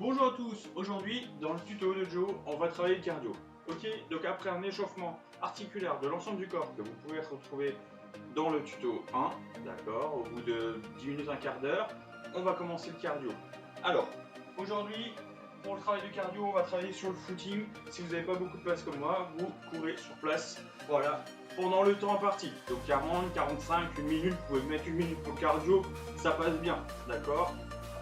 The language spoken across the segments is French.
Bonjour à tous, aujourd'hui dans le tuto de Joe, on va travailler le cardio. Ok, donc après un échauffement articulaire de l'ensemble du corps que vous pouvez retrouver dans le tuto 1, d'accord, au bout de 10 minutes, un quart d'heure, on va commencer le cardio. Alors, aujourd'hui, pour le travail du cardio, on va travailler sur le footing. Si vous n'avez pas beaucoup de place comme moi, vous courez sur place, voilà, pendant le temps imparti. Donc 40, 45, une minute, vous pouvez mettre une minute pour le cardio, ça passe bien, d'accord.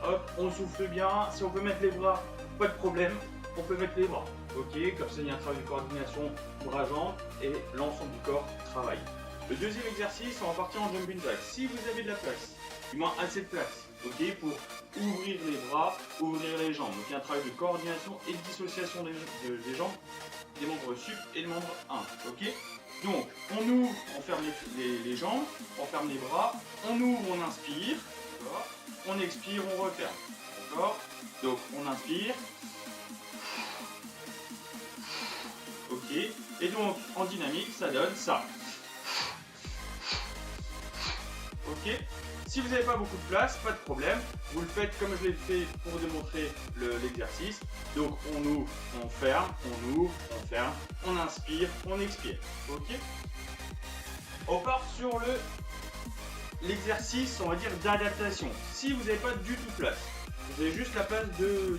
Hop, on souffle bien. Si on peut mettre les bras, pas de problème, on peut mettre les bras. Ok, comme ça il y a un travail de coordination bras-jambes et l'ensemble du corps travaille. Le deuxième exercice, on va partir en jumping jack. Si vous avez de la place, du moins assez de place, ok, pour ouvrir les bras, ouvrir les jambes. Donc il y a un travail de coordination et de dissociation des jambes, des membres sup et des membres 1. Ok. Donc on ouvre, on ferme les jambes, on ferme les bras, on ouvre, on inspire. On expire, on referme. D'accord. Donc on inspire. Ok. Et donc en dynamique, ça donne ça. Ok. Si vous n'avez pas beaucoup de place, pas de problème. Vous le faites comme je l'ai fait pour démontrer l'exercice. Donc on ouvre, on ferme, on ouvre, on ferme, on inspire, on expire. Ok. On part sur l'exercice, on va dire, d'adaptation. Si vous n'avez pas du tout de place, vous avez juste la place de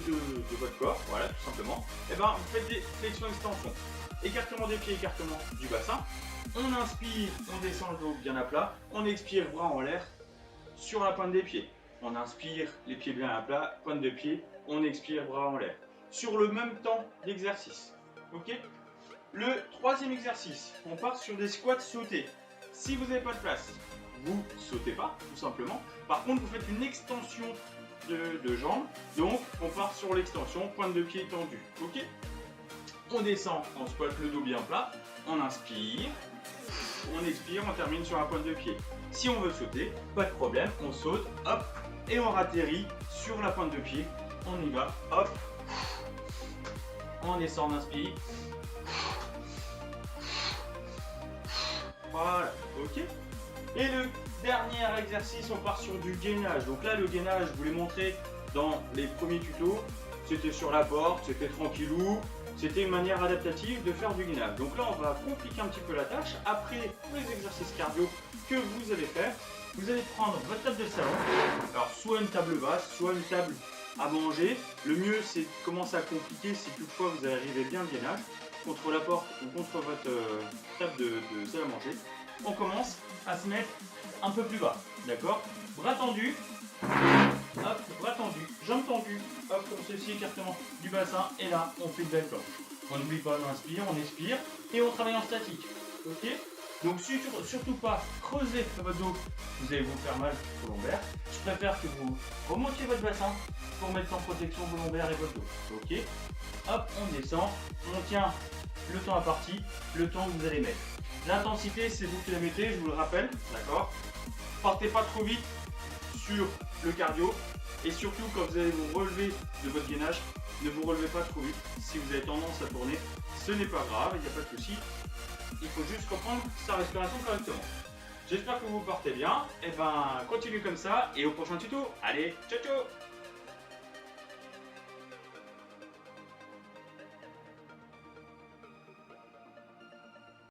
votre corps, voilà, tout simplement, et ben vous faites des flexions-extensions. Écartement des pieds, écartement du bassin. On inspire, on descend le dos bien à plat. On expire, bras en l'air sur la pointe des pieds. On inspire, les pieds bien à plat, pointe de pied. On expire, bras en l'air. Sur le même temps d'exercice. Ok. Le troisième exercice, on part sur des squats sautés. Si vous n'avez pas de place, vous sautez pas, tout simplement. Par contre, vous faites une extension de jambes. Donc, on part sur l'extension, pointe de pied tendue. Ok. On descend, on squatte le dos bien plat. On inspire, on expire, on termine sur la pointe de pied. Si on veut sauter, pas de problème, on saute, hop, et on atterrit sur la pointe de pied. On y va, hop. On descend, on inspire. Voilà, ok. Et le dernier exercice, on part sur du gainage. Donc là, le gainage, je vous l'ai montré dans les premiers tutos. C'était sur la porte, c'était tranquillou. C'était une manière adaptative de faire du gainage. Donc là, on va compliquer un petit peu la tâche. Après tous les exercices cardio que vous allez faire, vous allez prendre votre table de salon. Alors, soit une table basse, soit une table à manger. Le mieux, c'est de commencer à compliquer si toutefois vous arrivez bien le gainage contre la porte ou contre votre table de salle à manger. On commence à se mettre un peu plus bas, d'accord? Bras tendus, hop, bras tendus, jambes tendues, hop, comme ceci, écartement du bassin, et là, on fait une belle planche. On n'oublie pas, on inspire, on expire, et on travaille en statique, ok? Donc surtout pas creuser votre dos, vous allez vous faire mal au lombaire. Je préfère que vous remontiez votre bassin pour mettre en protection vos lombaires et votre dos, ok? Hop, on descend, on tient le temps imparti, le temps que vous allez mettre. L'intensité, c'est vous qui la mettez, je vous le rappelle, d'accord? Partez pas trop vite sur le cardio et surtout quand vous allez vous relever de votre gainage, ne vous relevez pas trop vite. Si vous avez tendance à tourner, ce n'est pas grave, il n'y a pas de souci. Il faut juste reprendre sa respiration correctement. J'espère que vous partez bien. Et ben, continuez comme ça et au prochain tuto. Allez, ciao ciao!